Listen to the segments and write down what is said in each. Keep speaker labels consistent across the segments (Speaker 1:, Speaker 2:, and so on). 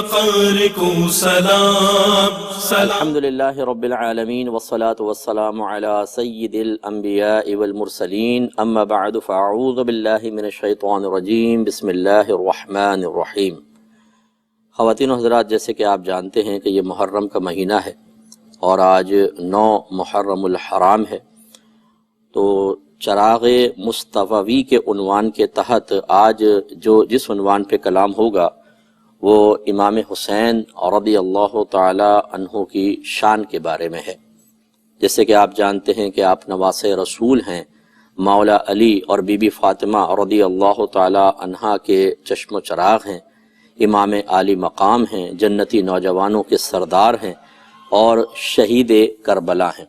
Speaker 1: فقر کو سلام
Speaker 2: الحمد للہ رب العالمین والصلاة والسلام علی سید الانبیاء والمرسلین اما بعد فاعوذ باللہ من الشیطان الرجیم بسم اللہ الرحمن الرحیم۔ خواتین و حضرات، جیسے کہ آپ جانتے ہیں کہ یہ محرم کا مہینہ ہے اور آج 9 محرم الحرام ہے، تو چراغ مصطفی کے عنوان کے تحت آج جس عنوان پہ کلام ہوگا وہ امام حسین رضی اللہ تعالی عنہ کی شان کے بارے میں ہے۔ جیسے کہ آپ جانتے ہیں کہ آپ نواسہ رسول ہیں، مولا علی اور بی بی فاطمہ رضی اللہ تعالی عنہا کے چشم و چراغ ہیں، امام عالی مقام ہیں، جنتی نوجوانوں کے سردار ہیں اور شہید کربلا ہیں۔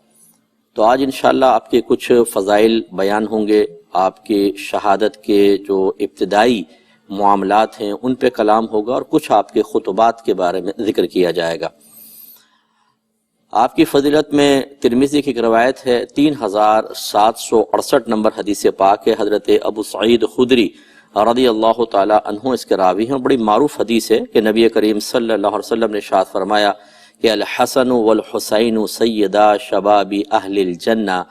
Speaker 2: تو آج انشاءاللہ آپ کے کچھ فضائل بیان ہوں گے، آپ کی شہادت کے جو ابتدائی معاملات ہیں ان پہ کلام ہوگا اور کچھ آپ کے خطبات کے بارے میں ذکر کیا جائے گا۔ آپ کی فضیلت میں ترمذی کی ایک روایت ہے، 3768 نمبر حدیث پاک ہے، حضرت ابو سعید خدری رضی اللہ تعالی عنہ اس کے راوی ہیں۔ بڑی معروف حدیث ہے کہ نبی کریم صلی اللہ علیہ وسلم نے ارشاد فرمایا کہ الحسن والحسین سیدا شباب اہل الجنہ،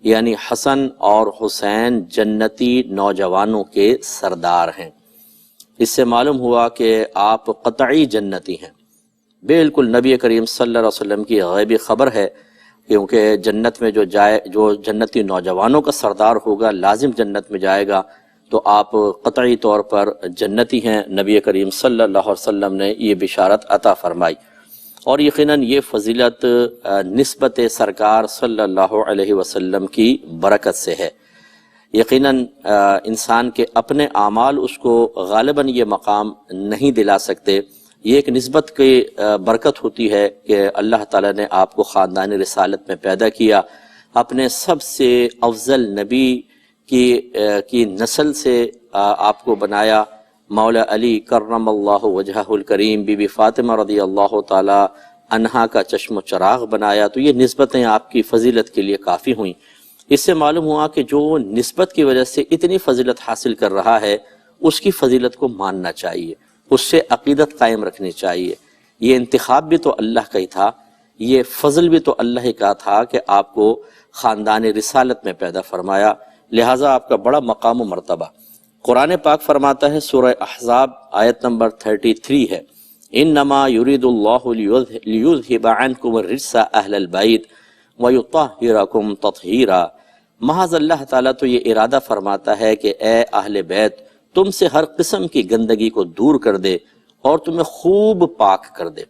Speaker 2: یعنی حسن اور حسین جنتی نوجوانوں کے سردار ہیں۔ اس سے معلوم ہوا کہ آپ قطعی جنتی ہیں، بالکل نبی کریم صلی اللہ علیہ وسلم کی غیبی خبر ہے، کیونکہ جنت میں جو جنتی نوجوانوں کا سردار ہوگا لازم جنت میں جائے گا، تو آپ قطعی طور پر جنتی ہیں۔ نبی کریم صلی اللہ علیہ وسلم نے یہ بشارت عطا فرمائی، اور یقیناً یہ فضیلت نسبت سرکار صلی اللہ علیہ وسلم کی برکت سے ہے۔ یقیناً انسان کے اپنے اعمال اس کو غالباً یہ مقام نہیں دلا سکتے، یہ ایک نسبت کی برکت ہوتی ہے کہ اللہ تعالیٰ نے آپ کو خاندان رسالت میں پیدا کیا، اپنے سب سے افضل نبی کی نسل سے آپ کو بنایا، مولا علی کرم اللہ وجہہ الکریم، بی بی فاطمہ رضی اللہ تعالی عنہا کا چشم و چراغ بنایا، تو یہ نسبتیں آپ کی فضیلت کے لیے کافی ہوئیں۔ اس سے معلوم ہوا کہ جو نسبت کی وجہ سے اتنی فضیلت حاصل کر رہا ہے اس کی فضیلت کو ماننا چاہیے، اس سے عقیدت قائم رکھنی چاہیے۔ یہ انتخاب بھی تو اللہ کا ہی تھا، یہ فضل بھی تو اللہ ہی کا تھا کہ آپ کو خاندان رسالت میں پیدا فرمایا، لہٰذا آپ کا بڑا مقام و مرتبہ۔ قرآن پاک فرماتا ہے، سورہ احزاب آیت نمبر 33 ہے، انما یرید اللہ لیذھب عنکم الرجس اہل البیت ویطہرکم تطہیرا۔ محض اللہ تعالیٰ تو یہ ارادہ فرماتا ہے کہ اے اہل بیت، تم سے ہر قسم کی گندگی کو دور کر دے اور تمہیں خوب پاک کر دے۔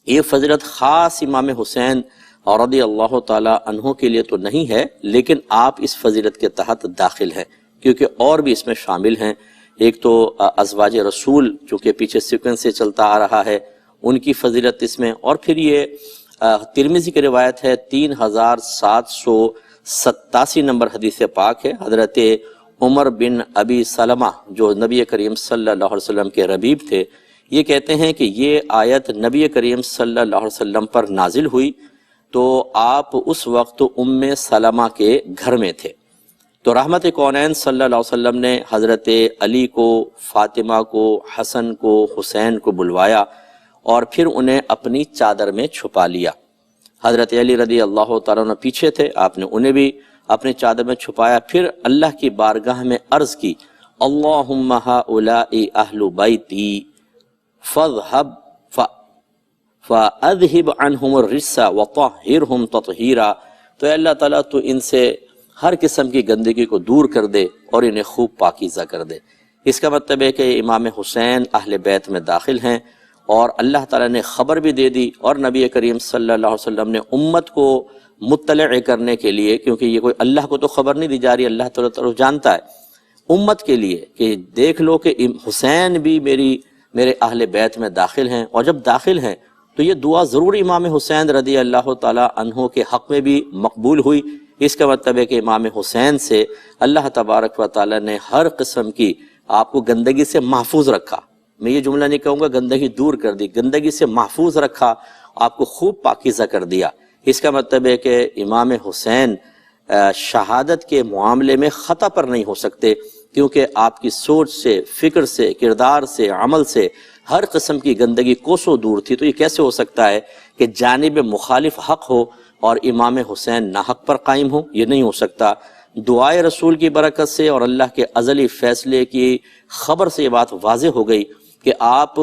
Speaker 2: یہ فضیلت خاص امام حسین رضی اللہ تعالی عنہ کے لیے تو نہیں ہے، لیکن آپ اس فضیلت کے تحت داخل ہیں، کیونکہ اور بھی اس میں شامل ہیں۔ ایک تو ازواج رسول چونکہ پیچھے سیکوینس سے چلتا آ رہا ہے، ان کی فضیلت اس میں، اور پھر یہ ترمذی کی روایت ہے 3787 نمبر حدیث پاک ہے، حضرت عمر بن ابی سلمہ جو نبی کریم صلی اللہ علیہ وسلم کے ربیب تھے، یہ کہتے ہیں کہ یہ آیت نبی کریم صلی اللہ علیہ وسلم پر نازل ہوئی تو آپ اس وقت ام سلمہ کے گھر میں تھے، تو رحمت کونین صلی اللہ علیہ وسلم نے حضرت علی کو، فاطمہ کو، حسن کو، حسین کو بلوایا اور پھر انہیں اپنی چادر میں چھپا لیا۔ حضرت علی رضی اللہ تعالیٰ عنہ پیچھے تھے، آپ نے انہیں بھی اپنی چادر میں چھپایا، پھر اللہ کی بارگاہ میں عرض کی، اللہم ہؤلاء اہل بیتی فاذھب عنہم الرجس وطہرہم تطہیرا۔ تو اے اللہ تعالیٰ تو ان سے ہر قسم کی گندگی کو دور کر دے اور انہیں خوب پاکیزہ کر دے۔ اس کا مطلب ہے کہ امام حسین اہل بیت میں داخل ہیں، اور اللہ تعالیٰ نے خبر بھی دے دی، اور نبی کریم صلی اللہ علیہ وسلم نے امت کو مطلع کرنے کے لیے، کیونکہ یہ کوئی اللہ کو تو خبر نہیں دی جا رہی، اللہ تعالیٰ جانتا ہے، امت کے لیے کہ دیکھ لو کہ حسین بھی میرے اہل بیت میں داخل ہیں، اور جب داخل ہیں تو یہ دعا ضرور امام حسین رضی اللہ تعالیٰ عنہ کے حق میں بھی مقبول ہوئی۔ اس کا مطلب ہے کہ امام حسین سے اللہ تبارک و تعالیٰ نے ہر قسم کی آپ کو گندگی سے محفوظ رکھا۔ میں یہ جملہ نہیں کہوں گا گندگی دور کر دی، گندگی سے محفوظ رکھا، آپ کو خوب پاکیزہ کر دیا۔ اس کا مطلب ہے کہ امام حسین شہادت کے معاملے میں خطا پر نہیں ہو سکتے، کیونکہ آپ کی سوچ سے، فکر سے، کردار سے، عمل سے ہر قسم کی گندگی کوسوں دور تھی۔ تو یہ کیسے ہو سکتا ہے کہ جانب مخالف حق ہو اور امام حسین ناحق پر قائم ہو؟ یہ نہیں ہو سکتا۔ دعائے رسول کی برکت سے اور اللہ کے ازلی فیصلے کی خبر سے یہ بات واضح ہو گئی کہ آپ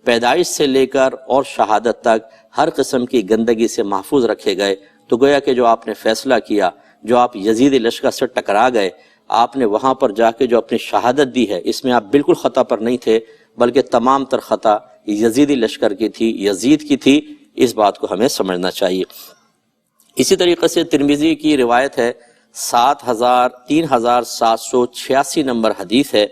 Speaker 2: پیدائش سے لے کر اور شہادت تک ہر قسم کی گندگی سے محفوظ رکھے گئے۔ تو گویا کہ جو آپ نے فیصلہ کیا، جو آپ یزید لشکر سے ٹکرا گئے، آپ نے وہاں پر جا کے جو اپنی شہادت دی ہے، اس میں آپ بالکل خطا پر نہیں تھے، بلکہ تمام تر خطا یزیدی لشکر کی تھی، یزید کی تھی۔ اس بات کو ہمیں سمجھنا چاہیے۔ اسی طریقے سے ترمذی کی روایت ہے، 3786 نمبر حدیث ہے،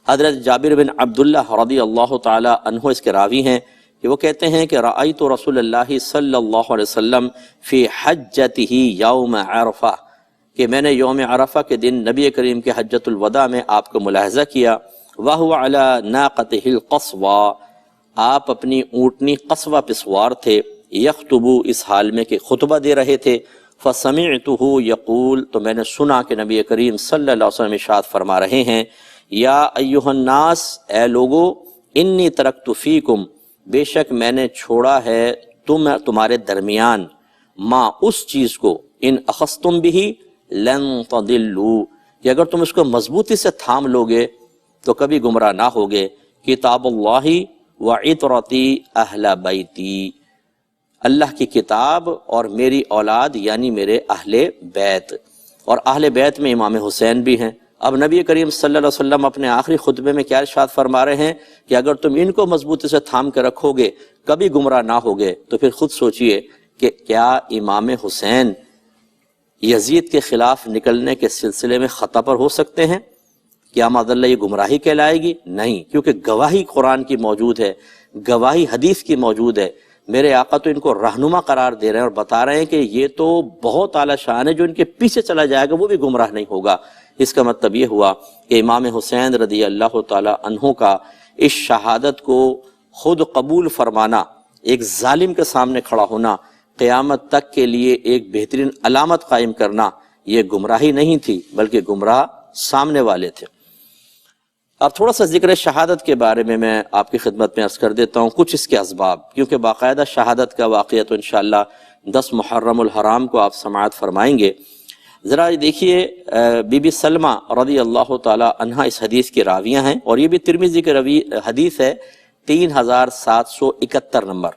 Speaker 2: حضرت جابر بن عبداللہ رضی اللہ تعالی عنہ اس کے راوی ہیں کہ وہ کہتے ہیں کہ رأیت رسول اللہ صلی اللہ علیہ وسلم فی حجتہ یوم عرفہ، کہ میں نے یوم عرفہ کے دن نبی کریم کے حجۃ الوداع میں آپ کو ملاحظہ کیا، وَهُوَ عَلَى نَاقَتِهِ الْقَصْوَى، آپ اپنی اونٹنی قصوہ پہ سوار تھے، یخطب، اس حال میں کہ خطبہ دے رہے تھے، فَسَمِعْتُهُ يَقُول، تو میں نے سنا کہ نبی کریم صلی اللہ علیہ وسلم ارشاد فرما رہے ہیں، یا ایھا الناس، اے لوگو، انی ترکت فیکم، بے شک میں نے چھوڑا ہے تمہارے درمیان، ما اس چیز کو، ان اخذتم بہ لن تضلوا، کہ اگر تم اس کو مضبوطی سے تھام لوگے تو کبھی گمراہ نہ ہوگے، کتاب اللہ وعطرتی اہل بیتی، اللہ کی کتاب اور میری اولاد یعنی میرے اہل بیت، اور اہل بیت میں امام حسین بھی ہیں۔ اب نبی کریم صلی اللہ علیہ وسلم اپنے آخری خطبے میں کیا ارشاد فرما رہے ہیں کہ اگر تم ان کو مضبوطی سے تھام کے رکھو گے کبھی گمراہ نہ ہوگے۔ تو پھر خود سوچئے کہ کیا امام حسین یزید کے خلاف نکلنے کے سلسلے میں خطا پر ہو سکتے ہیں؟ کیا معاذ یہ گمراہی کہلائے گی؟ نہیں، کیونکہ گواہی قرآن کی موجود ہے، گواہی حدیث کی موجود ہے۔ میرے آقا تو ان کو رہنما قرار دے رہے ہیں اور بتا رہے ہیں کہ یہ تو بہت اعلیٰ شان ہے، جو ان کے پیچھے چلا جائے گا وہ بھی گمراہ نہیں ہوگا۔ اس کا مطلب یہ ہوا کہ امام حسین رضی اللہ تعالی عنہ کا اس شہادت کو خود قبول فرمانا، ایک ظالم کے سامنے کھڑا ہونا، قیامت تک کے لیے ایک بہترین علامت قائم کرنا، یہ گمراہی نہیں تھی بلکہ گمراہ سامنے والے تھے۔ اب تھوڑا سا ذکر شہادت کے بارے میں آپ کی خدمت میں عرض کر دیتا ہوں کچھ اس کے اسباب، کیونکہ باقاعدہ شہادت کا واقعہ تو انشاءاللہ 10 محرم الحرام کو آپ سماعت فرمائیں گے۔ ذرا دیکھیے، بی بی سلمہ رضی اللہ تعالی عنہا اس حدیث کی راویہ ہیں، اور یہ بھی ترمذی کی حدیث ہے، 3771 نمبر۔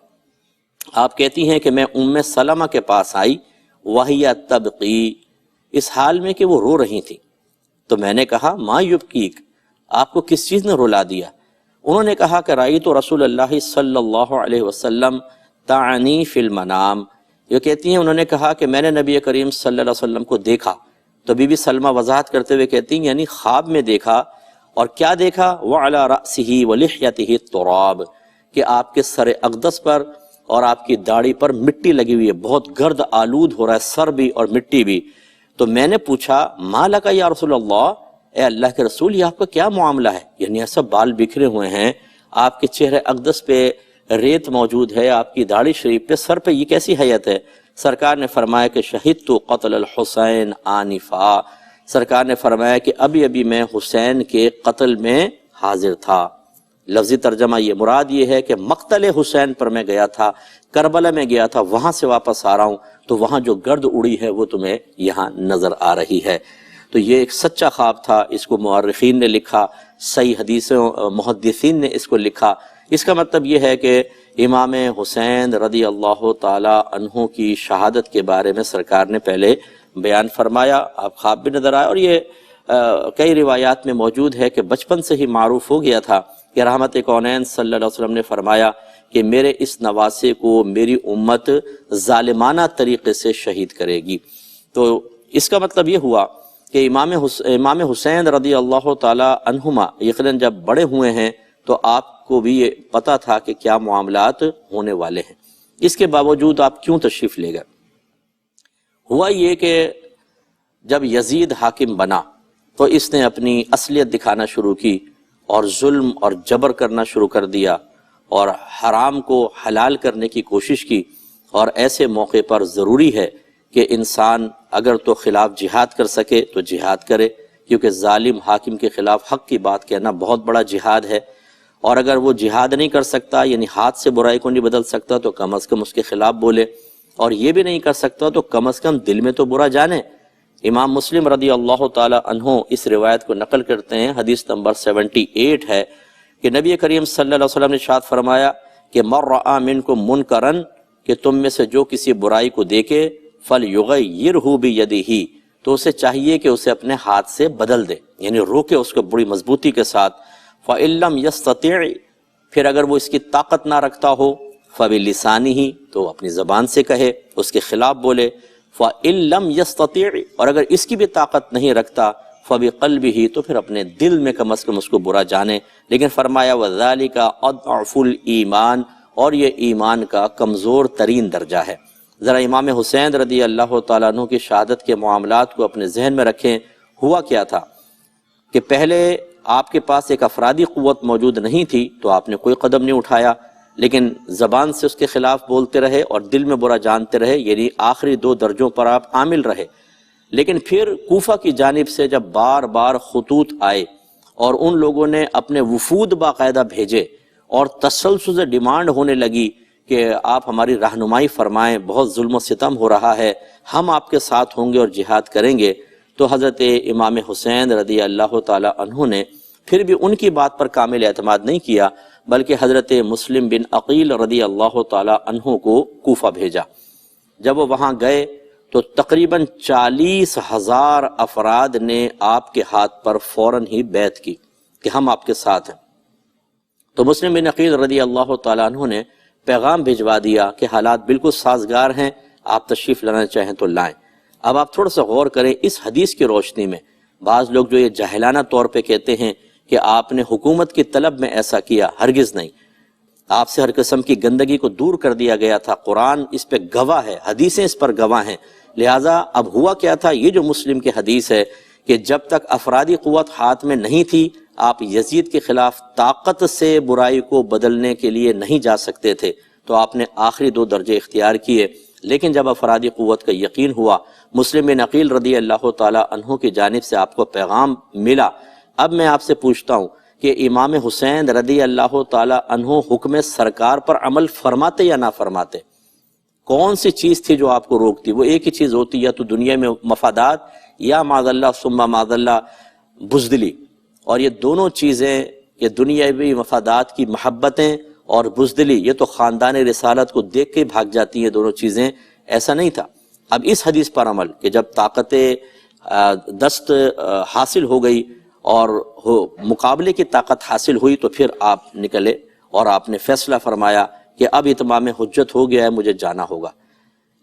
Speaker 2: آپ کہتی ہیں کہ میں ام سلمہ کے پاس آئی، وہی تبقی، اس حال میں کہ وہ رو رہی تھی، تو میں نے کہا ما یبکیک، آپ کو کس چیز نے رلا دیا؟ انہوں نے کہا کہ رأیت رسول اللہ صلی اللہ علیہ وسلم تعنی فی المنام، یہ کہتی ہیں انہوں نے کہا کہ میں نے نبی کریم صلی اللہ علیہ وسلم کو دیکھا۔ تو بی بی سلمہ وضاحت کرتے ہوئے کہتی ہیں یعنی خواب میں دیکھا، اور کیا دیکھا؟ وعلی رأسہ ولحیتہ التراب، کہ آپ کے سر اقدس پر اور آپ کی داڑھی پر مٹی لگی ہوئی ہے، بہت گرد آلود ہو رہا ہے، سر بھی اور مٹی بھی۔ تو میں نے پوچھا ما لک یا رسول اللہ، اے اللہ کے رسول یہ آپ کا کیا معاملہ ہے؟ یعنی ایسا بال بکھرے ہوئے ہیں، آپ کے چہرے اقدس پہ ریت موجود ہے، آپ کی داڑھی شریف پہ، سر پہ، یہ کیسی حیت ہے؟ سرکار نے فرمایا کہ شہدت قتل الحسین آنفا، سرکار نے فرمایا کہ ابھی ابھی میں حسین کے قتل میں حاضر تھا۔ لفظی ترجمہ یہ مراد یہ ہے کہ مقتل حسین پر میں گیا تھا، کربلا میں گیا تھا، وہاں سے واپس آ رہا ہوں، تو وہاں جو گرد اڑی ہے وہ تمہیں یہاں نظر آ رہی ہے۔ تو یہ ایک سچا خواب تھا، اس کو مورخین نے لکھا، صحیح حدیثوں محدثین نے اس کو لکھا۔ اس کا مطلب یہ ہے کہ امام حسین رضی اللہ تعالی عنہ کی شہادت کے بارے میں سرکار نے پہلے بیان فرمایا، آپ خواب بھی نظر آئے، اور یہ کئی روایات میں موجود ہے کہ بچپن سے ہی معروف ہو گیا تھا کہ رحمت کونین صلی اللہ علیہ وسلم نے فرمایا کہ میرے اس نواسے کو میری امت ظالمانہ طریقے سے شہید کرے گی۔ تو اس کا مطلب یہ ہوا کہ امام حسین رضی اللہ تعالی عنہما یقیناً جب بڑے ہوئے ہیں تو آپ کو بھی یہ پتہ تھا کہ کیا معاملات ہونے والے ہیں، اس کے باوجود آپ کیوں تشریف لے گئے؟ ہوا یہ کہ جب یزید حاکم بنا تو اس نے اپنی اصلیت دکھانا شروع کی اور ظلم اور جبر کرنا شروع کر دیا اور حرام کو حلال کرنے کی کوشش کی، اور ایسے موقع پر ضروری ہے کہ انسان اگر تو خلاف جہاد کر سکے تو جہاد کرے، کیونکہ ظالم حاکم کے خلاف حق کی بات کہنا بہت بڑا جہاد ہے، اور اگر وہ جہاد نہیں کر سکتا، یعنی ہاتھ سے برائی کو نہیں بدل سکتا، تو کم از کم اس کے خلاف بولے، اور یہ بھی نہیں کر سکتا تو کم از کم دل میں تو برا جانے۔ امام مسلم رضی اللہ تعالی عنہ اس روایت کو نقل کرتے ہیں، حدیث نمبر 78 ہے کہ نبی کریم صلی اللہ علیہ وسلم نے ارشاد فرمایا کہ من رأى منکم منکرا، کہ تم میں سے جو کسی برائی کو دیکھے، فلیغیرہ بیدہ، تو اسے چاہیے کہ اسے اپنے ہاتھ سے بدل دے، یعنی روکے اس کو بڑی مضبوطی کے ساتھ۔ فإن لم یستطع، پھر اگر وہ اس کی طاقت نہ رکھتا ہو، فبلسانہ، تو اپنی زبان سے کہے، اس کے خلاف بولے۔ فإن لم یستطع، اور اگر اس کی بھی طاقت نہیں رکھتا، فبقلبہ، تو پھر اپنے دل میں کم از کم اس کو برا جانے۔ لیکن فرمایا وذالک اضعف الایمان، اور یہ ایمان کا کمزور ترین درجہ ہے۔ ذرا امام حسین رضی اللہ تعالیٰ عنہ کی شہادت کے معاملات کو اپنے ذہن میں رکھیں۔ ہوا کیا تھا کہ پہلے آپ کے پاس ایک افرادی قوت موجود نہیں تھی تو آپ نے کوئی قدم نہیں اٹھایا، لیکن زبان سے اس کے خلاف بولتے رہے اور دل میں برا جانتے رہے، یعنی آخری 2 درجوں پر آپ عامل رہے۔ لیکن پھر کوفہ کی جانب سے جب بار بار خطوط آئے اور ان لوگوں نے اپنے وفود باقاعدہ بھیجے اور تسلسل سے ڈیمانڈ ہونے لگی کہ آپ ہماری رہنمائی فرمائیں، بہت ظلم و ستم ہو رہا ہے، ہم آپ کے ساتھ ہوں گے اور جہاد کریں گے، تو حضرت امام حسین رضی اللہ تعالی عنہ نے پھر بھی ان کی بات پر کامل اعتماد نہیں کیا، بلکہ حضرت مسلم بن عقیل رضی اللہ تعالی عنہ کو کوفہ بھیجا۔ جب وہ وہاں گئے تو تقریباً 40,000 افراد نے آپ کے ہاتھ پر فوراً ہی بیعت کی کہ ہم آپ کے ساتھ ہیں۔ تو مسلم بن عقیل رضی اللہ تعالیٰ عنہ نے پیغام بھجوا دیا کہ حالات بالکل سازگار ہیں، آپ تشریف لانا چاہیں تو لائیں۔ اب آپ تھوڑا سا غور کریں اس حدیث کی روشنی میں۔ بعض لوگ جو یہ جاہلانہ طور پہ کہتے ہیں کہ آپ نے حکومت کی طلب میں ایسا کیا، ہرگز نہیں، آپ سے ہر قسم کی گندگی کو دور کر دیا گیا تھا، قرآن اس پہ گواہ ہے، حدیثیں اس پر گواہ ہیں۔ لہٰذا اب ہوا کیا تھا، یہ جو مسلم کی حدیث ہے کہ جب تک افرادی قوت ہاتھ میں نہیں تھی، آپ یزید کے خلاف طاقت سے برائی کو بدلنے کے لیے نہیں جا سکتے تھے، تو آپ نے آخری 2 درجے اختیار کیے۔ لیکن جب افرادی قوت کا یقین ہوا، مسلم بن عقیل رضی اللہ تعالی عنہ کی جانب سے آپ کو پیغام ملا۔ اب میں آپ سے پوچھتا ہوں کہ امام حسین رضی اللہ تعالی عنہ حکم سرکار پر عمل فرماتے یا نہ فرماتے؟ کون سی چیز تھی جو آپ کو روکتی؟ وہ ایک ہی چیز ہوتی، یا تو دنیا میں مفادات، یا معاذ اللہ ثم معاذ اللہ بزدلی، اور یہ دونوں چیزیں، یہ دنیاوی مفادات کی محبتیں اور بزدلی، یہ تو خاندان رسالت کو دیکھ کے بھاگ جاتی ہیں دونوں چیزیں، ایسا نہیں تھا۔ اب اس حدیث پر عمل کہ جب طاقت دست حاصل ہو گئی اور مقابلے کی طاقت حاصل ہوئی، تو پھر آپ نکلے اور آپ نے فیصلہ فرمایا کہ اب اتمام حجت ہو گیا ہے، مجھے جانا ہوگا۔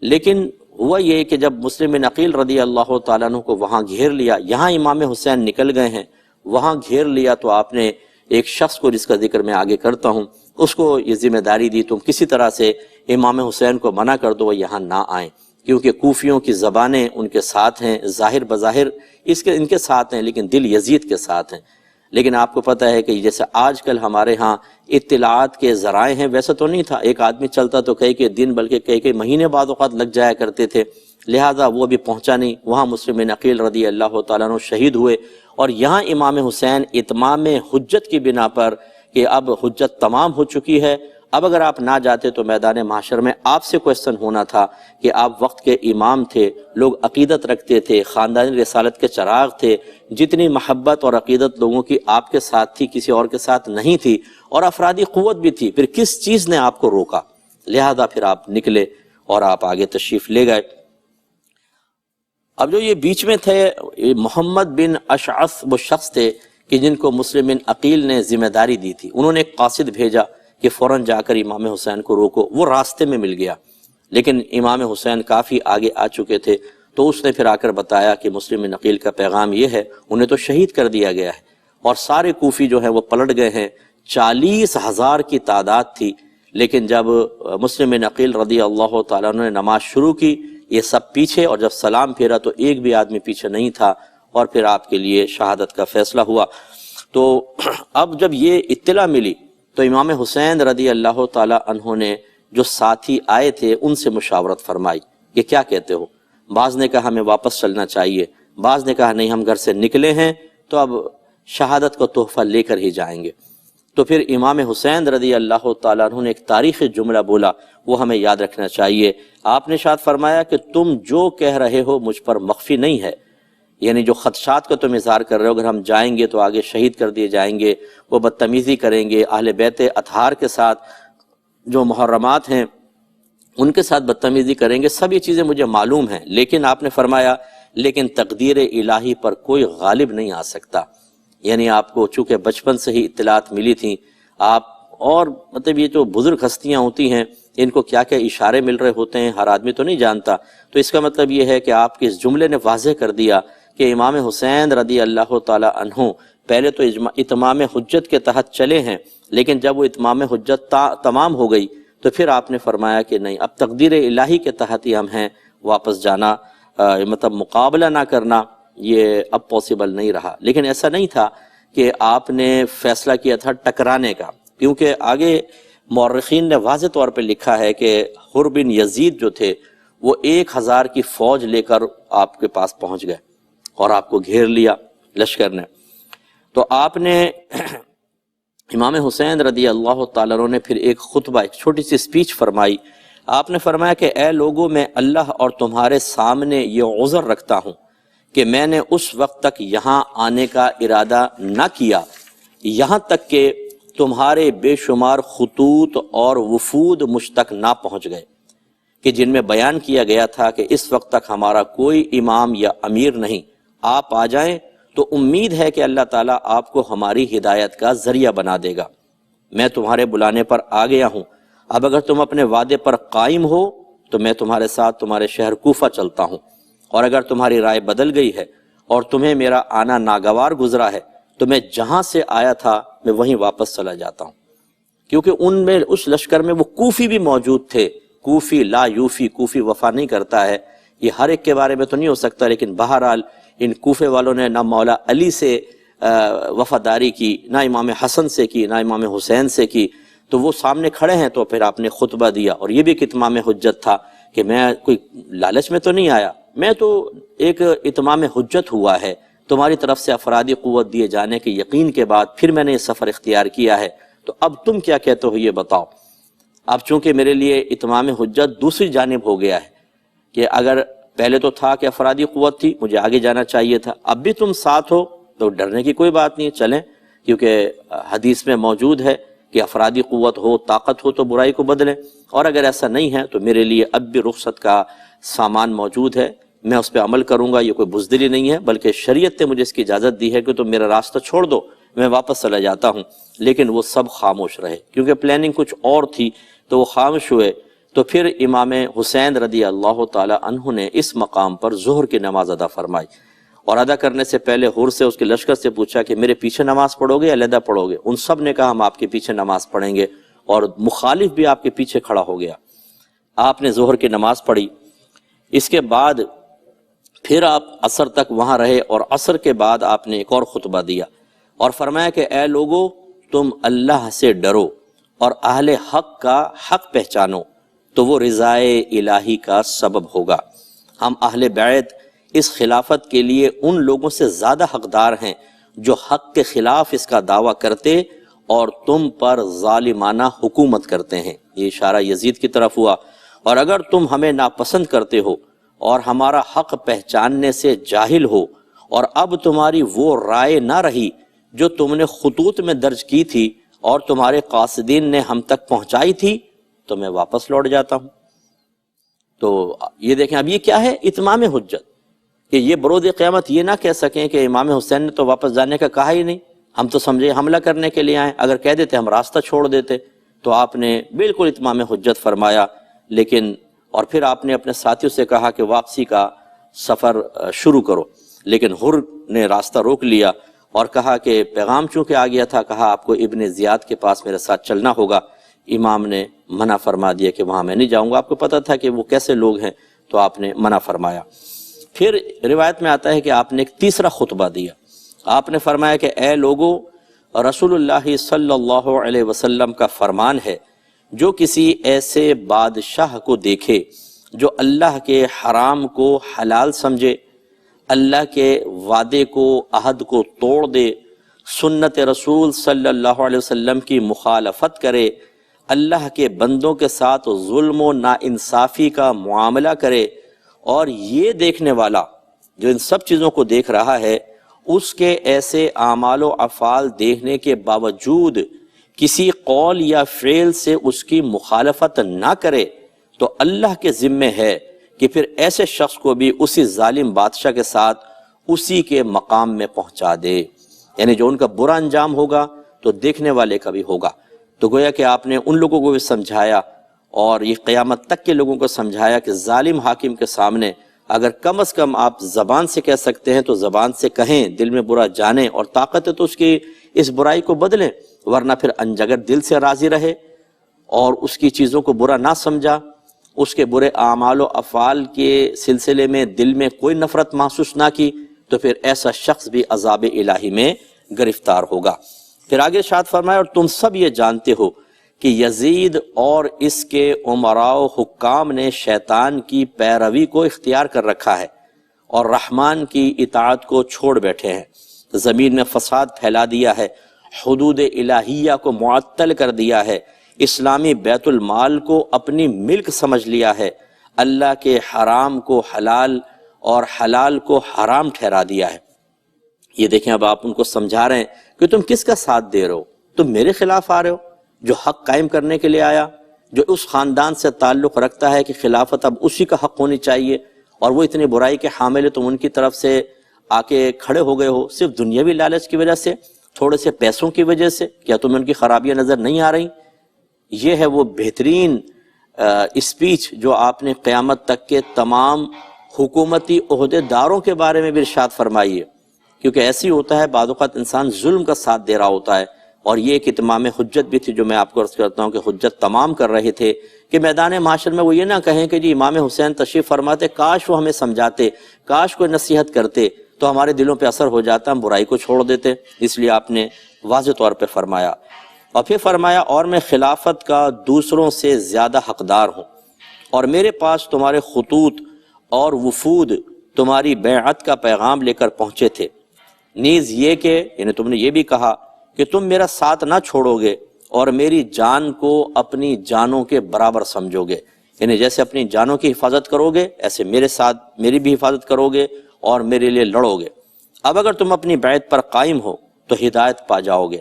Speaker 2: لیکن ہوا یہ کہ جب مسلم بن عقیل رضی اللہ تعالیٰ عنہ کو وہاں گھیر لیا، یہاں امام حسین نکل گئے ہیں، وہاں گھیر لیا، تو آپ نے ایک شخص کو جس کا ذکر میں آگے کرتا ہوں، اس کو یہ ذمہ داری دی، تم کسی طرح سے امام حسین کو منع کر دو وہ یہاں نہ آئیں، کیونکہ کوفیوں کی زبانیں ان کے ساتھ ہیں، ظاہر بظاہر ان کے ساتھ ہیں، لیکن دل یزید کے ساتھ ہیں۔ لیکن آپ کو پتہ ہے کہ جیسے آج کل ہمارے ہاں اطلاعات کے ذرائع ہیں، ویسا تو نہیں تھا، ایک آدمی چلتا تو کئی دن بلکہ کئی مہینے بعد اوقات لگ جایا کرتے تھے، لہٰذا وہ بھی پہنچا نہیں۔ وہاں مسلم بن عقیل رضی اللہ تعالیٰ عنہ شہید ہوئے، اور یہاں امام حسین اتمام حجت کی بنا پر کہ اب حجت تمام ہو چکی ہے، اب اگر آپ نہ جاتے تو میدان محشر میں آپ سے کوسچن ہونا تھا کہ آپ وقت کے امام تھے، لوگ عقیدت رکھتے تھے، خاندانی رسالت کے چراغ تھے، جتنی محبت اور عقیدت لوگوں کی آپ کے ساتھ تھی کسی اور کے ساتھ نہیں تھی، اور افرادی قوت بھی تھی، پھر کس چیز نے آپ کو روکا؟ لہذا پھر آپ نکلے اور آپ آگے تشریف لے گئے۔ اب جو یہ بیچ میں تھے محمد بن اشعث، وہ شخص تھے کہ جن کو مسلم بن عقیل نے ذمہ داری دی تھی، انہوں نے ایک قاصد بھیجا کہ فوراً جا کر امام حسین کو روکو، وہ راستے میں مل گیا، لیکن امام حسین کافی آگے آ چکے تھے، تو اس نے پھر آ کر بتایا کہ مسلم بن عقیل کا پیغام یہ ہے، انہیں تو شہید کر دیا گیا ہے، اور سارے کوفی جو ہیں وہ پلٹ گئے ہیں۔ 40,000 کی تعداد تھی، لیکن جب مسلم بن عقیل رضی اللہ تعالیٰ عنہ نے نماز شروع کی، یہ سب پیچھے، اور جب سلام پھیرا تو ایک بھی آدمی پیچھے نہیں تھا، اور پھر آپ کے لیے شہادت کا فیصلہ ہوا۔ تو اب جب یہ اطلاع ملی تو امام حسین رضی اللہ تعالیٰ عنہ نے جو ساتھی آئے تھے ان سے مشاورت فرمائی کہ کیا کہتے ہو؟ بعض نے کہا ہمیں واپس چلنا چاہیے، بعض نے کہا نہیں ہم گھر سے نکلے ہیں تو اب شہادت کو تحفہ لے کر ہی جائیں گے۔ تو پھر امام حسین رضی اللہ تعالیٰ عنہ نے ایک تاریخی جملہ بولا، وہ ہمیں یاد رکھنا چاہیے۔ آپ نے ارشاد فرمایا کہ تم جو کہہ رہے ہو مجھ پر مخفی نہیں ہے، یعنی جو خدشات کا تم اظہار کر رہے ہو، اگر ہم جائیں گے تو آگے شہید کر دیے جائیں گے، وہ بدتمیزی کریں گے، اہل بیت اطہار کے ساتھ جو محرمات ہیں ان کے ساتھ بدتمیزی کریں گے، سب یہ چیزیں مجھے معلوم ہیں، لیکن آپ نے فرمایا لیکن تقدیر الہی پر کوئی غالب نہیں آ سکتا۔ یعنی آپ کو چونکہ بچپن سے ہی اطلاعات ملی تھیں، آپ اور مطلب یہ جو بزرگ ہستیاں ہوتی ہیں ان کو کیا کیا اشارے مل رہے ہوتے ہیں ہر آدمی تو نہیں جانتا، تو اس کا مطلب یہ ہے کہ آپ کے اس جملے نے واضح کر دیا کہ امام حسین رضی اللہ تعالی عنہ پہلے تو اتمام حجت کے تحت چلے ہیں، لیکن جب وہ اتمام حجت تمام ہو گئی تو پھر آپ نے فرمایا کہ نہیں اب تقدیر الہی کے تحت ہی ہم ہیں، واپس جانا مطلب مقابلہ نہ کرنا یہ اب پاسبل نہیں رہا۔ لیکن ایسا نہیں تھا کہ آپ نے فیصلہ کیا تھا ٹکرانے کا، کیونکہ آگے مورخین نے واضح طور پہ لکھا ہے کہ حر بن یزید جو تھے وہ 1000 کی فوج لے کر آپ کے پاس پہنچ گئے اور آپ کو گھیر لیا لشکر نے۔ تو آپ نے امام حسین رضی اللہ تعالیٰ عنہ نے پھر ایک خطبہ، ایک چھوٹی سی سپیچ فرمائی۔ آپ نے فرمایا کہ اے لوگوں، میں اللہ اور تمہارے سامنے یہ عذر رکھتا ہوں کہ میں نے اس وقت تک یہاں آنے کا ارادہ نہ کیا یہاں تک کہ تمہارے بے شمار خطوط اور وفود مجھ تک نہ پہنچ گئے کہ جن میں بیان کیا گیا تھا کہ اس وقت تک ہمارا کوئی امام یا امیر نہیں، آپ آ جائیں تو امید ہے کہ اللہ تعالیٰ آپ کو ہماری ہدایت کا ذریعہ بنا دے گا۔ میں تمہارے بلانے پر آ گیا ہوں، اب اگر تم اپنے وعدے پر قائم ہو تو میں تمہارے ساتھ تمہارے شہر کوفہ چلتا ہوں، اور اگر تمہاری رائے بدل گئی ہے اور تمہیں میرا آنا ناگوار گزرا ہے تو میں جہاں سے آیا تھا میں وہیں واپس چلا جاتا ہوں۔ کیونکہ ان میں اس لشکر میں وہ کوفی بھی موجود تھے، کوفی لا یوفی، کوفی وفا نہیں کرتا ہے، یہ ہر ایک کے بارے میں تو نہیں ہو سکتا، لیکن بہرحال ان کوفے والوں نے نہ مولا علی سے وفاداری کی، نہ امام حسن سے کی، نہ امام حسین سے کی، تو وہ سامنے کھڑے ہیں تو پھر آپ نے خطبہ دیا، اور یہ بھی ایک اتمام حجت تھا کہ میں کوئی لالچ میں تو نہیں آیا، میں تو ایک اتمام حجت ہوا ہے، تمہاری طرف سے افرادی قوت دیے جانے کے یقین کے بعد پھر میں نے یہ سفر اختیار کیا ہے، تو اب تم کیا کہتے ہو یہ بتاؤ۔ اب چونکہ میرے لیے اتمام حجت دوسری جانب ہو گیا ہے کہ اگر پہلے تو تھا کہ افرادی قوت تھی، مجھے آگے جانا چاہیے تھا، اب بھی تم ساتھ ہو تو ڈرنے کی کوئی بات نہیں، چلیں، کیونکہ حدیث میں موجود ہے کہ افرادی قوت ہو، طاقت ہو تو برائی کو بدلیں، اور اگر ایسا نہیں ہے تو میرے لیے اب بھی رخصت کا سامان موجود ہے، میں اس پہ عمل کروں گا، یہ کوئی بزدلی نہیں ہے، بلکہ شریعت نے مجھے اس کی اجازت دی ہے کہ تم میرا راستہ چھوڑ دو، میں واپس چلا جاتا ہوں۔ لیکن وہ سب خاموش رہے، کیونکہ پلاننگ کچھ اور تھی تو وہ خاموش ہوئے۔ تو پھر امام حسین رضی اللہ تعالی عنہ نے اس مقام پر ظہر کی نماز ادا فرمائی، اور ادا کرنے سے پہلے حر سے، اس کے لشکر سے پوچھا کہ میرے پیچھے نماز پڑھو گے یا علیحدہ پڑھو گے؟ ان سب نے کہا ہم آپ کے پیچھے نماز پڑھیں گے، اور مخالف بھی آپ کے پیچھے کھڑا ہو گیا۔ آپ نے ظہر کی نماز پڑھی، اس کے بعد پھر آپ عصر تک وہاں رہے، اور عصر کے بعد آپ نے ایک اور خطبہ دیا اور فرمایا کہ اے لوگو، تم اللہ سے ڈرو اور اہل حق کا حق پہچانو تو وہ رضائے الہی کا سبب ہوگا۔ ہم اہل بیت اس خلافت کے لیے ان لوگوں سے زیادہ حقدار ہیں جو حق کے خلاف اس کا دعویٰ کرتے اور تم پر ظالمانہ حکومت کرتے ہیں۔ یہ اشارہ یزید کی طرف ہوا۔ اور اگر تم ہمیں ناپسند کرتے ہو اور ہمارا حق پہچاننے سے جاہل ہو، اور اب تمہاری وہ رائے نہ رہی جو تم نے خطوط میں درج کی تھی اور تمہارے قاصدین نے ہم تک پہنچائی تھی، تو میں واپس لوٹ جاتا ہوں۔ تو یہ دیکھیں اب یہ کیا ہے؟ اتمام حجت، کہ یہ بروز قیامت یہ نہ کہہ سکیں کہ امام حسین نے تو واپس جانے کا کہا ہی نہیں، ہم تو سمجھے حملہ کرنے کے لیے آئے، اگر کہہ دیتے ہم راستہ چھوڑ دیتے۔ تو آپ نے بالکل اتمام حجت فرمایا، لیکن اور پھر آپ نے اپنے ساتھیوں سے کہا کہ واپسی کا سفر شروع کرو، لیکن حر نے راستہ روک لیا اور کہا کہ پیغام چونکہ آ گیا تھا، کہا آپ کو ابن زیاد کے پاس میرے ساتھ چلنا ہوگا۔ امام نے منع فرما دیا کہ وہاں میں نہیں جاؤں گا، آپ کو پتہ تھا کہ وہ کیسے لوگ ہیں، تو آپ نے منع فرمایا۔ پھر روایت میں آتا ہے کہ آپ نے ایک تیسرا خطبہ دیا، آپ نے فرمایا کہ اے لوگو، رسول اللہ صلی اللہ علیہ وسلم کا فرمان ہے، جو کسی ایسے بادشاہ کو دیکھے جو اللہ کے حرام کو حلال سمجھے، اللہ کے وعدے کو، عہد کو توڑ دے، سنت رسول صلی اللہ علیہ وسلم کی مخالفت کرے، اللہ کے بندوں کے ساتھ ظلم و ناانصافی کا معاملہ کرے، اور یہ دیکھنے والا جو ان سب چیزوں کو دیکھ رہا ہے اس کے ایسے اعمال و افعال دیکھنے کے باوجود کسی قول یا فعل سے اس کی مخالفت نہ کرے، تو اللہ کے ذمے ہے کہ پھر ایسے شخص کو بھی اسی ظالم بادشاہ کے ساتھ اسی کے مقام میں پہنچا دے۔ یعنی جو ان کا برا انجام ہوگا تو دیکھنے والے کا بھی ہوگا۔ تو گویا کہ آپ نے ان لوگوں کو بھی سمجھایا اور یہ قیامت تک کے لوگوں کو سمجھایا کہ ظالم حاکم کے سامنے اگر کم از کم آپ زبان سے کہہ سکتے ہیں تو زبان سے کہیں، دل میں برا جانیں، اور طاقت ہے تو اس کی اس برائی کو بدلیں، ورنہ پھر اگر دل سے راضی رہے اور اس کی چیزوں کو برا نہ سمجھا، اس کے برے اعمال و افعال کے سلسلے میں دل میں کوئی نفرت محسوس نہ کی، تو پھر ایسا شخص بھی عذاب الہی میں گرفتار ہوگا۔ پھر آگے ارشاد فرمایا، اور تم سب یہ جانتے ہو کہ یزید اور اس کے امراء و حکام نے شیطان کی پیروی کو اختیار کر رکھا ہے اور رحمان کی اطاعت کو چھوڑ بیٹھے ہیں، زمین میں فساد پھیلا دیا ہے، حدود الہیہ کو معطل کر دیا ہے، اسلامی بیت المال کو اپنی ملک سمجھ لیا ہے، اللہ کے حرام کو حلال اور حلال کو حرام ٹھہرا دیا ہے۔ یہ دیکھیں، اب آپ ان کو سمجھا رہے ہیں کہ تم کس کا ساتھ دے رہے ہو؟ تم میرے خلاف آ رہے ہو، جو حق قائم کرنے کے لیے آیا، جو اس خاندان سے تعلق رکھتا ہے کہ خلافت اب اسی کا حق ہونی چاہیے، اور وہ اتنی برائی کے حامل ہے، تم ان کی طرف سے آ کے کھڑے ہو گئے ہو صرف دنیاوی لالچ کی وجہ سے، تھوڑے سے پیسوں کی وجہ سے۔ کیا تمہیں ان کی خرابیاں نظر نہیں آ رہی؟ یہ ہے وہ بہترین اسپیچ جو آپ نے قیامت تک کے تمام حکومتی عہدے داروں کے بارے میں بھی ارشاد فرمائی ہے، کیونکہ ایسی ہوتا ہے بعض اوقات انسان ظلم کا ساتھ دے رہا ہوتا ہے۔ اور یہ ایک اتمام حجت بھی تھی جو میں آپ کو عرض کرتا ہوں کہ حجت تمام کر رہے تھے کہ میدان معاشر میں وہ یہ نہ کہیں کہ جی امام حسین تشریف فرماتے، کاش وہ ہمیں سمجھاتے، کاش کوئی نصیحت کرتے تو ہمارے دلوں پہ اثر ہو جاتا، ہم برائی کو چھوڑ دیتے۔ اس لیے آپ نے واضح طور پہ فرمایا، اور پھر فرمایا، اور میں خلافت کا دوسروں سے زیادہ حقدار ہوں، اور میرے پاس تمہارے خطوط اور وفود تمہاری بیعت کا پیغام لے کر پہنچے تھے، نیز یہ کہ یعنی تم نے یہ بھی کہا کہ تم میرا ساتھ نہ چھوڑو گے اور میری جان کو اپنی جانوں کے برابر سمجھو گے، یعنی جیسے اپنی جانوں کی حفاظت کرو گے ایسے میرے ساتھ میری بھی حفاظت کرو گے اور میرے لیے لڑو گے۔ اب اگر تم اپنی بیعت پر قائم ہو تو ہدایت پا جاؤ گے۔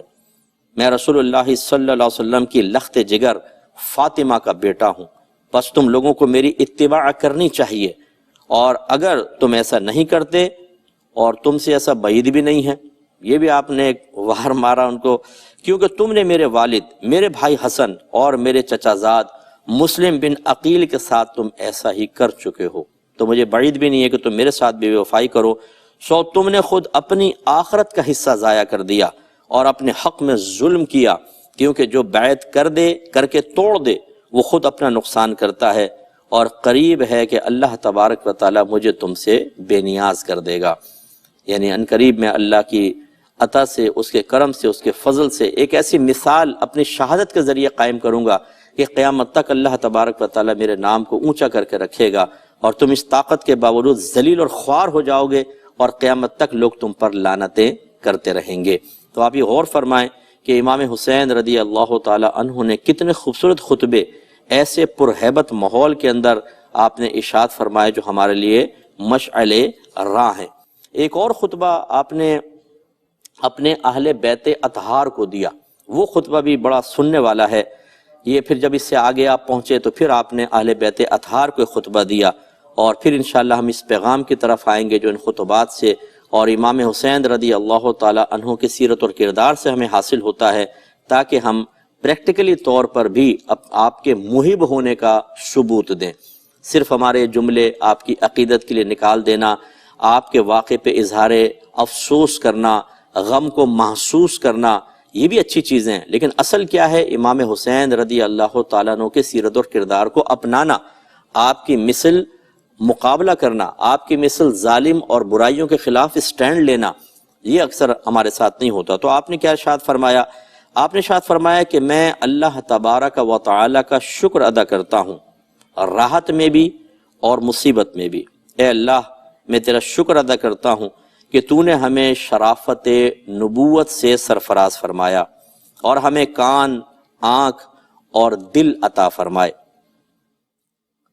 Speaker 2: میں رسول اللہ صلی اللہ علیہ وسلم کی لخت جگر فاطمہ کا بیٹا ہوں، بس تم لوگوں کو میری اتباع کرنی چاہیے، اور اگر تم ایسا نہیں کرتے اور تم سے ایسا بعید بھی نہیں ہے، یہ بھی آپ نے ایک وار مارا ان کو، کیونکہ تم نے میرے والد، میرے بھائی حسن اور میرے چچا زاد مسلم بن عقیل کے ساتھ تم ایسا ہی کر چکے ہو، تو مجھے بعید بھی نہیں ہے کہ تم میرے ساتھ بے وفائی کرو۔ سو تم نے خود اپنی آخرت کا حصہ ضائع کر دیا اور اپنے حق میں ظلم کیا، کیونکہ جو بیعت کر کے توڑ دے وہ خود اپنا نقصان کرتا ہے، اور قریب ہے کہ اللہ تبارک و تعالی مجھے تم سے بے نیاز کر دے گا۔ یعنی ان قریب میں اللہ کی عطا سے، اس کے کرم سے، اس کے فضل سے ایک ایسی مثال اپنی شہادت کے ذریعے قائم کروں گا کہ قیامت تک اللہ تبارک و تعالی میرے نام کو اونچا کر کے رکھے گا، اور تم اس طاقت کے باوجود ذلیل اور خوار ہو جاؤ گے، اور قیامت تک لوگ تم پر لعنتیں کرتے رہیں گے۔ تو آپ یہ غور فرمائیں کہ امام حسین رضی اللہ تعالی عنہ نے کتنے خوبصورت خطبے ایسے پرہیبت ماحول کے اندر آپ نے ارشاد فرمائے جو ہمارے لیے مشعل راہ ہیں۔ ایک اور خطبہ آپ نے اپنے اہل بیت اطہار کو دیا، وہ خطبہ بھی بڑا سننے والا ہے۔ یہ پھر جب اس سے آگے آپ پہنچے تو پھر آپ نے اہل بیت اطہار کو خطبہ دیا، اور پھر انشاءاللہ ہم اس پیغام کی طرف آئیں گے جو ان خطبات سے اور امام حسین رضی اللہ تعالی عنہ کی سیرت اور کردار سے ہمیں حاصل ہوتا ہے، تاکہ ہم پریکٹیکلی طور پر بھی آپ کے محب ہونے کا ثبوت دیں۔ صرف ہمارے جملے آپ کی عقیدت کے لیے نکال دینا، آپ کے واقعے پہ اظہار افسوس کرنا، غم کو محسوس کرنا، یہ بھی اچھی چیزیں ہیں، لیکن اصل کیا ہے؟ امام حسین رضی اللہ تعالیٰ عنہ کے سیرت اور کردار کو اپنانا، آپ کی مثل مقابلہ کرنا، آپ کی مثل ظالم اور برائیوں کے خلاف اسٹینڈ لینا، یہ اکثر ہمارے ساتھ نہیں ہوتا۔ تو آپ نے کیا ارشاد فرمایا؟ آپ نے ارشاد فرمایا کہ میں اللہ تبارک و تعالیٰ کا شکر ادا کرتا ہوں، راحت میں بھی اور مصیبت میں بھی۔ اے اللہ، میں تیرا شکر ادا کرتا ہوں کہ تو نے ہمیں شرافت نبوت سے سرفراز فرمایا اور ہمیں کان، آنکھ اور دل عطا فرمائے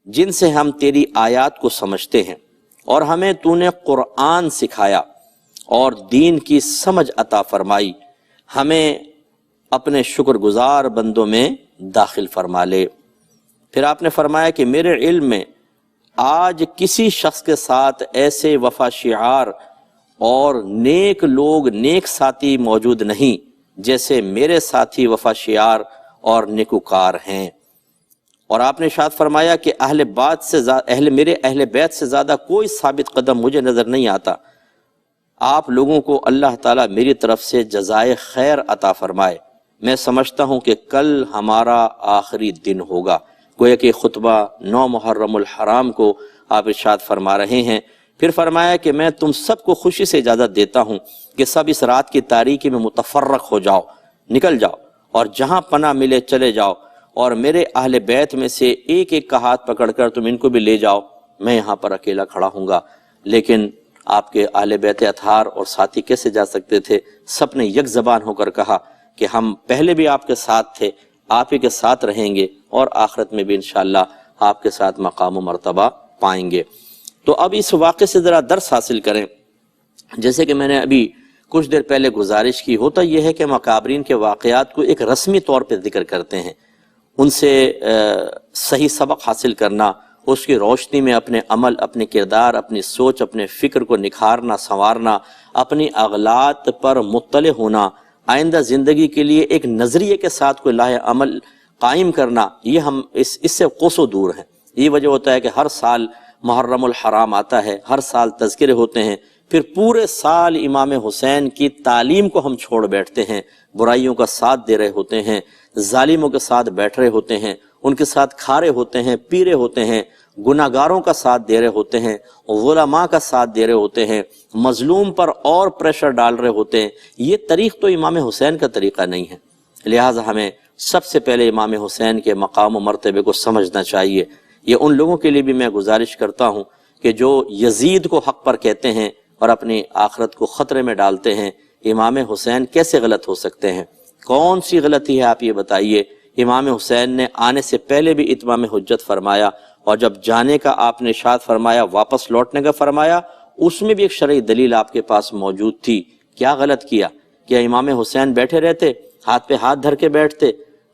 Speaker 2: جن سے ہم تیری آیات کو سمجھتے ہیں، اور ہمیں تو نے قرآن سکھایا اور دین کی سمجھ عطا فرمائی، ہمیں اپنے شکر گزار بندوں میں داخل فرما لے۔ پھر آپ نے فرمایا کہ میرے علم میں آج کسی شخص کے ساتھ ایسے وفا شعار اور نیک لوگ، نیک ساتھی موجود نہیں جیسے میرے ساتھی وفا شعار اور نیکوکار ہیں۔ اور آپ نے ارشاد فرمایا کہ میرے اہل بیت سے زیادہ کوئی ثابت قدم مجھے نظر نہیں آتا۔ آپ لوگوں کو اللہ تعالیٰ میری طرف سے جزائے خیر عطا فرمائے۔ میں سمجھتا ہوں کہ کل ہمارا آخری دن ہوگا۔ گویا کہ خطبہ 9 محرم الحرام کو آپ ارشاد فرما رہے ہیں۔ پھر فرمایا کہ میں تم سب کو خوشی سے اجازت دیتا ہوں کہ سب اس رات کی تاریکی میں متفرق ہو جاؤ، نکل جاؤ اور جہاں پناہ ملے چلے جاؤ، اور میرے اہل بیت میں سے ایک ایک کا ہاتھ پکڑ کر تم ان کو بھی لے جاؤ، میں یہاں پر اکیلا کھڑا ہوں گا۔ لیکن آپ کے اہل بیت اطہار اور ساتھی کیسے جا سکتے تھے؟ سب نے یک زبان ہو کر کہا کہ ہم پہلے بھی آپ کے ساتھ تھے، آپ ہی کے ساتھ رہیں گے، اور آخرت میں بھی انشاءاللہ آپ کے ساتھ مقام و مرتبہ پائیں گے۔ تو اب اس واقعے سے ذرا درس حاصل کریں۔ جیسے کہ میں نے ابھی کچھ دیر پہلے گزارش کی، ہوتا یہ ہے کہ مکابرین کے واقعات کو ایک رسمی طور پہ ذکر کرتے ہیں، ان سے صحیح سبق حاصل کرنا، اس کی روشنی میں اپنے عمل، اپنے کردار، اپنی سوچ، اپنے فکر کو نکھارنا، سنوارنا، اپنی اغلاط پر مطلع ہونا، آئندہ زندگی کے لیے ایک نظریے کے ساتھ کوئی لاہ عمل قائم کرنا، یہ ہم اس سے کوسوں دور ہیں۔ یہ وجہ ہوتا ہے کہ ہر سال محرم الحرام آتا ہے، ہر سال تذکرے ہوتے ہیں، پھر پورے سال امام حسین کی تعلیم کو ہم چھوڑ بیٹھتے ہیں، برائیوں کا ساتھ دے رہے ہوتے ہیں، ظالموں کے ساتھ بیٹھ رہے ہوتے ہیں، ان کے ساتھ کھارے ہوتے ہیں، پیرے ہوتے ہیں، گناہگاروں کا ساتھ دے رہے ہوتے ہیں، علماء کا ساتھ دے رہے ہوتے ہیں، مظلوم پر اور پریشر ڈال رہے ہوتے ہیں۔ یہ طریق تو امام حسین کا طریقہ نہیں ہے، لہٰذا ہمیں سب سے پہلے امام حسین کے مقام و مرتبے کو سمجھنا چاہیے۔ یہ ان لوگوں کے لیے بھی میں گزارش کرتا ہوں کہ جو یزید کو حق پر کہتے ہیں اور اپنی آخرت کو خطرے میں ڈالتے ہیں، امام حسین کیسے غلط ہو سکتے ہیں؟ کون سی غلطی ہے آپ یہ بتائیے؟ امام حسین نے آنے سے پہلے بھی اتمام حجت فرمایا، اور جب جانے کا آپ نے ارشاد فرمایا، واپس لوٹنے کا فرمایا، اس میں بھی ایک شرعی دلیل آپ کے پاس موجود تھی۔ کیا غلط کیا؟ کیا امام حسین بیٹھے رہتے، ہاتھ پہ ہاتھ دھر کے بیٹھتے؟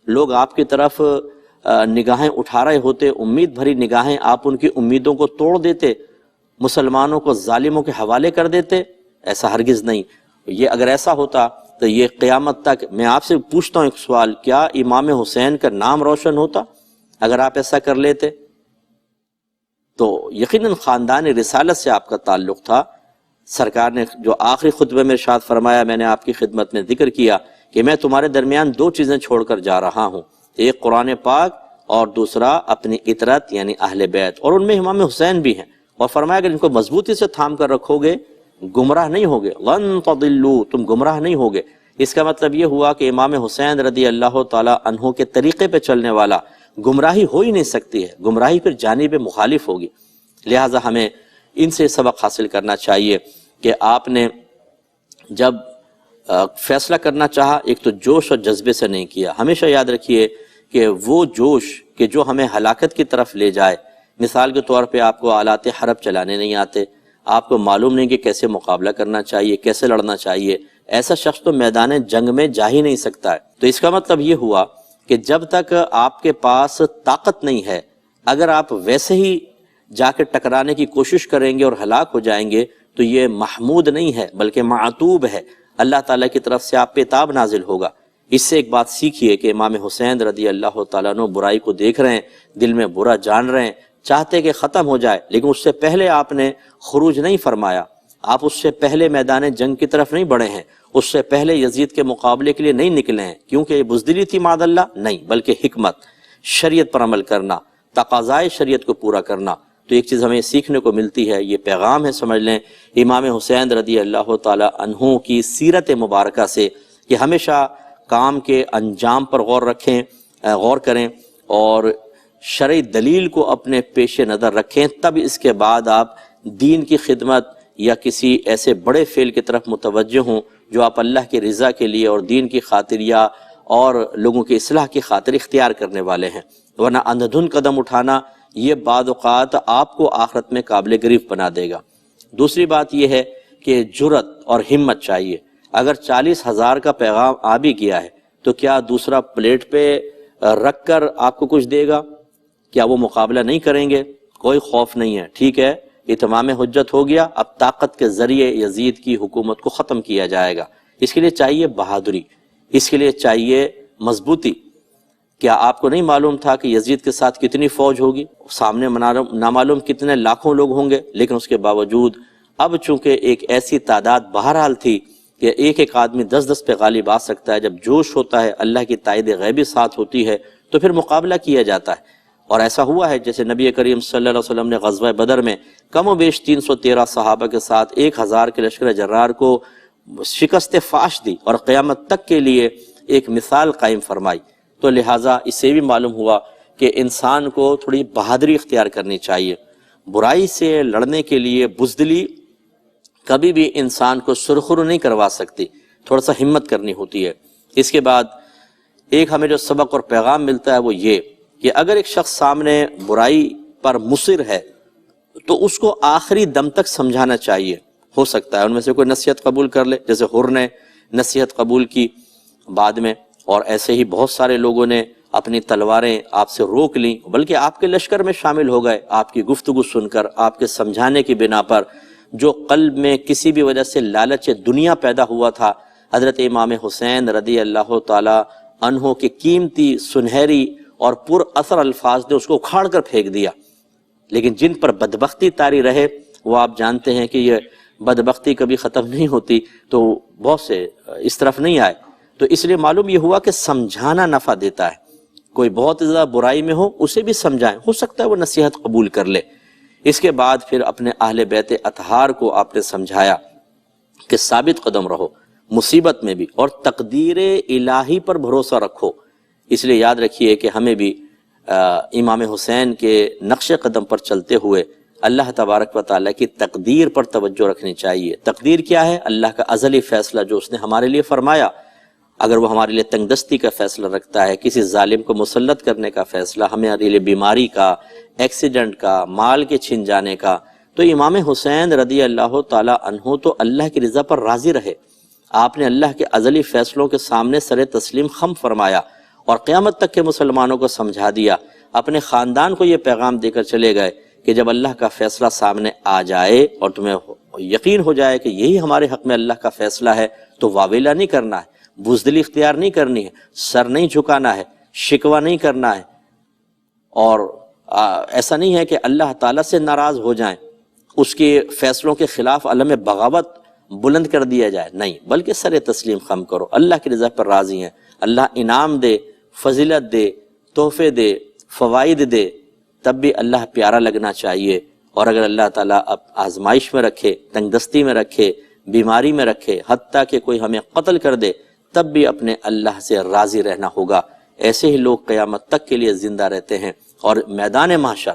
Speaker 2: لوگ آپ کی طرف نگاہیں اٹھا رہے ہوتے، امید بھری نگاہیں، آپ ان کی امیدوں کو توڑ دیتے، مسلمانوں کو ظالموں کے حوالے کر دیتے؟ ایسا ہرگز نہیں۔ یہ اگر ایسا ہوتا تو یہ قیامت تک، میں آپ سے پوچھتا ہوں ایک سوال، کیا امام حسین کا نام روشن ہوتا اگر آپ ایسا کر لیتے؟ تو یقیناً خاندان رسالت سے آپ کا تعلق تھا۔ سرکار نے جو آخری خطبے میں ارشاد فرمایا، میں نے آپ کی خدمت میں ذکر کیا کہ میں تمہارے درمیان 2 چیزیں چھوڑ کر جا رہا ہوں، ایک قرآن پاک اور دوسرا اپنی اطرت یعنی اہل بیت، اور ان میں امام حسین بھی ہیں۔ اور فرمایا اگر ان کو مضبوطی سے تھام کر رکھو گے گمراہ نہیں ہوگے، لن تضلوا، تم گمراہ نہیں ہوگے۔ اس کا مطلب یہ ہوا کہ امام حسین رضی اللہ تعالی عنہ کے طریقے پہ چلنے والا گمراہی ہو ہی نہیں سکتی ہے، گمراہی پھر جانب مخالف ہوگی۔ لہٰذا ہمیں ان سے سبق حاصل کرنا چاہیے کہ آپ نے جب فیصلہ کرنا چاہا، ایک تو جوش اور جذبے سے نہیں کیا۔ ہمیشہ یاد رکھیے کہ وہ جوش کہ جو ہمیں ہلاکت کی طرف لے جائے، مثال کے طور پہ آپ کو آلات حرب چلانے نہیں آتے، آپ کو معلوم نہیں کہ کیسے مقابلہ کرنا چاہیے، کیسے لڑنا چاہیے، ایسا شخص تو میدان جنگ میں جا ہی نہیں سکتا ہے۔ تو اس کا مطلب یہ ہوا کہ جب تک آپ کے پاس طاقت نہیں ہے، اگر آپ ویسے ہی جا کے ٹکرانے کی کوشش کریں گے اور ہلاک ہو جائیں گے تو یہ محمود نہیں ہے بلکہ معتوب ہے، اللہ تعالیٰ کی طرف سے آپ پہ عذاب نازل ہوگا۔ اس سے ایک بات سیکھیے کہ امام حسین رضی اللہ تعالیٰ عنہ برائی کو دیکھ رہے ہیں، دل میں برا جان رہے ہیں، چاہتے کہ ختم ہو جائے، لیکن اس سے پہلے آپ نے خروج نہیں فرمایا، آپ اس سے پہلے میدان جنگ کی طرف نہیں بڑھے ہیں، اس سے پہلے یزید کے مقابلے کے لیے نہیں نکلے ہیں، کیونکہ یہ بزدلی تھی معاذ اللہ؟ نہیں، بلکہ حکمت، شریعت پر عمل کرنا، تقاضائے شریعت کو پورا کرنا۔ تو ایک چیز ہمیں سیکھنے کو ملتی ہے، یہ پیغام ہے، سمجھ لیں امام حسین رضی اللہ تعالی عنہ کی سیرت مبارکہ سے، کہ ہمیشہ کام کے انجام پر غور کریں اور شرعی دلیل کو اپنے پیش نظر رکھیں، تب اس کے بعد آپ دین کی خدمت یا کسی ایسے بڑے فعل کی طرف متوجہ ہوں جو آپ اللہ کی رضا کے لیے اور دین کی خاطر یا اور لوگوں کی اصلاح کی خاطر اختیار کرنے والے ہیں، ورنہ اندھدھن قدم اٹھانا یہ بعض اوقات آپ کو آخرت میں قابل گریف بنا دے گا۔ دوسری بات یہ ہے کہ جرأت اور ہمت چاہیے۔ اگر 40,000 کا پیغام آ بھی گیا ہے تو کیا دوسرا پلیٹ پہ رکھ کر آپ کو کچھ دے گا؟ کیا وہ مقابلہ نہیں کریں گے؟ کوئی خوف نہیں ہے، ٹھیک ہے، اتمام حجت ہو گیا، اب طاقت کے ذریعے یزید کی حکومت کو ختم کیا جائے گا۔ اس کے لیے چاہیے بہادری، اس کے لیے چاہیے مضبوطی۔ کیا آپ کو نہیں معلوم تھا کہ یزید کے ساتھ کتنی فوج ہوگی؟ سامنے نامعلوم کتنے لاکھوں لوگ ہوں گے، لیکن اس کے باوجود اب چونکہ ایک ایسی تعداد بہرحال تھی کہ ایک ایک آدمی 10 پہ غالب آ سکتا ہے، جب جوش ہوتا ہے، اللہ کی تائید غیبی ساتھ ہوتی ہے تو پھر مقابلہ کیا جاتا ہے۔ اور ایسا ہوا ہے جیسے نبی کریم صلی اللہ علیہ وسلم نے غزوہ بدر میں کم و بیش 313 صحابہ کے ساتھ 1000 کے لشکر جرار کو شکست فاش دی اور قیامت تک کے لیے ایک مثال قائم فرمائی۔ تو لہٰذا اس سے بھی معلوم ہوا کہ انسان کو تھوڑی بہادری اختیار کرنی چاہیے۔ برائی سے لڑنے کے لیے بزدلی کبھی بھی انسان کو سرخرو نہیں کروا سکتی، تھوڑا سا ہمت کرنی ہوتی ہے۔ اس کے بعد ایک ہمیں جو سبق اور پیغام ملتا ہے وہ یہ کہ اگر ایک شخص سامنے برائی پر مصر ہے تو اس کو آخری دم تک سمجھانا چاہیے۔ ہو سکتا ہے ان میں سے کوئی نصیحت قبول کر لے، جیسے حر نے نصیحت قبول کی بعد میں، اور ایسے ہی بہت سارے لوگوں نے اپنی تلواریں آپ سے روک لیں، بلکہ آپ کے لشکر میں شامل ہو گئے آپ کی گفتگو سن کر، آپ کے سمجھانے کی بنا پر۔ جو قلب میں کسی بھی وجہ سے لالچ دنیا پیدا ہوا تھا، حضرت امام حسین رضی اللہ تعالی عنہ کے قیمتی سنہری اور پر اثر الفاظ نے اس کو اکھاڑ کر پھینک دیا۔ لیکن جن پر بدبختی طاری رہے وہ آپ جانتے ہیں کہ یہ بدبختی کبھی ختم نہیں ہوتی، تو بہت سے اس طرف نہیں آئے۔ تو اس لیے معلوم یہ ہوا کہ سمجھانا نفع دیتا ہے۔ کوئی بہت زیادہ برائی میں ہو اسے بھی سمجھائیں، ہو سکتا ہے وہ نصیحت قبول کر لے۔ اس کے بعد پھر اپنے اہل بیت اطہار کو آپ نے سمجھایا کہ ثابت قدم رہو مصیبت میں بھی، اور تقدیر الہی پر بھروسہ رکھو۔ اس لیے یاد رکھیے کہ ہمیں بھی امام حسین کے نقش قدم پر چلتے ہوئے اللہ تبارک و تعالیٰ کی تقدیر پر توجہ رکھنی چاہیے۔ تقدیر کیا ہے؟ اللہ کا ازلی فیصلہ جو اس نے ہمارے لیے فرمایا۔ اگر وہ ہمارے لیے تنگ دستی کا فیصلہ رکھتا ہے، کسی ظالم کو مسلط کرنے کا فیصلہ، ہمارے لیے بیماری کا، ایکسیڈنٹ کا، مال کے چھن جانے کا، تو امام حسین رضی اللہ تعالی عنہ تو اللہ کی رضا پر راضی رہے۔ آپ نے اللہ کے ازلی فیصلوں کے سامنے سر تسلیم خم فرمایا اور قیامت تک کے مسلمانوں کو سمجھا دیا۔ اپنے خاندان کو یہ پیغام دے کر چلے گئے کہ جب اللہ کا فیصلہ سامنے آ جائے اور تمہیں یقین ہو جائے کہ یہی ہمارے حق میں اللہ کا فیصلہ ہے، تو واویلا نہیں کرنا ہے، بزدلی اختیار نہیں کرنی ہے، سر نہیں جھکانا ہے، شکوہ نہیں کرنا ہے، اور ایسا نہیں ہے کہ اللہ تعالیٰ سے ناراض ہو جائیں، اس کے فیصلوں کے خلاف علم بغاوت بلند کر دیا جائے، نہیں، بلکہ سر تسلیم خم کرو۔ اللہ کی رضا پر راضی ہیں، اللہ انعام دے، فضیلت دے، تحفے دے، فوائد دے، تب بھی اللہ پیارا لگنا چاہیے۔ اور اگر اللہ تعالیٰ اب آزمائش میں رکھے، تنگ دستی میں رکھے، بیماری میں رکھے، حتیٰ کہ کوئی ہمیں قتل کر دے، تب بھی اپنے اللہ سے راضی رہنا ہوگا۔ ایسے ہی لوگ قیامت تک کے لیے زندہ رہتے ہیں۔ اور میدان محشر،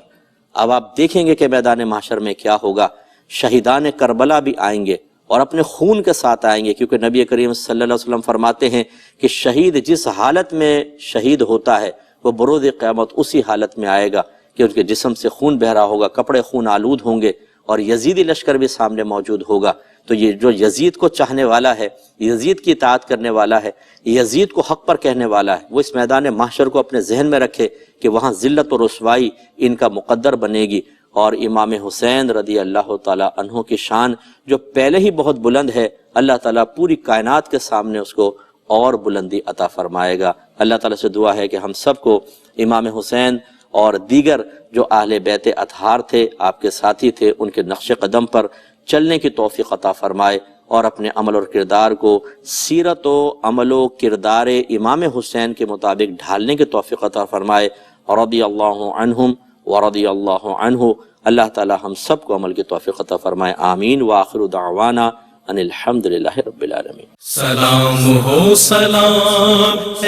Speaker 2: اب آپ دیکھیں گے کہ میدان محشر میں کیا ہوگا۔ شہیدان کربلا بھی آئیں گے اور اپنے خون کے ساتھ آئیں گے، کیونکہ نبی کریم صلی اللہ علیہ وسلم فرماتے ہیں کہ شہید جس حالت میں شہید ہوتا ہے وہ بروز قیامت اسی حالت میں آئے گا کہ ان کے جسم سے خون بہ رہا ہوگا، کپڑے خون آلود ہوں گے، اور یزیدی لشکر بھی سامنے موجود ہوگا۔ تو یہ جو یزید کو چاہنے والا ہے، یزید کی اطاعت کرنے والا ہے، یزید کو حق پر کہنے والا ہے، وہ اس میدان محشر کو اپنے ذہن میں رکھے کہ وہاں ذلت و رسوائی ان کا مقدر بنے گی۔ اور امام حسین رضی اللہ تعالیٰ عنہ کی شان جو پہلے ہی بہت بلند ہے، اللہ تعالیٰ پوری کائنات کے سامنے اس کو اور بلندی عطا فرمائے گا۔ اللہ تعالیٰ سے دعا ہے کہ ہم سب کو امام حسین اور دیگر جو اہل بیت اطہار تھے، آپ کے ساتھی تھے، ان کے نقش قدم پر چلنے کی توفیق عطا فرمائے، اور اپنے عمل اور کردار کو سیرت و عمل و کردار امام حسین کے مطابق ڈھالنے کی توفیق عطا فرمائے۔ رضی اللہ عنہم ورضی اللہ عنہ۔ اللہ تعالی ہم سب کو عمل کی توفیق عطا فرمائے، آمین۔ وآخر دعوانا ان الحمدللہ رب العالمین۔
Speaker 1: سلام ہو سلام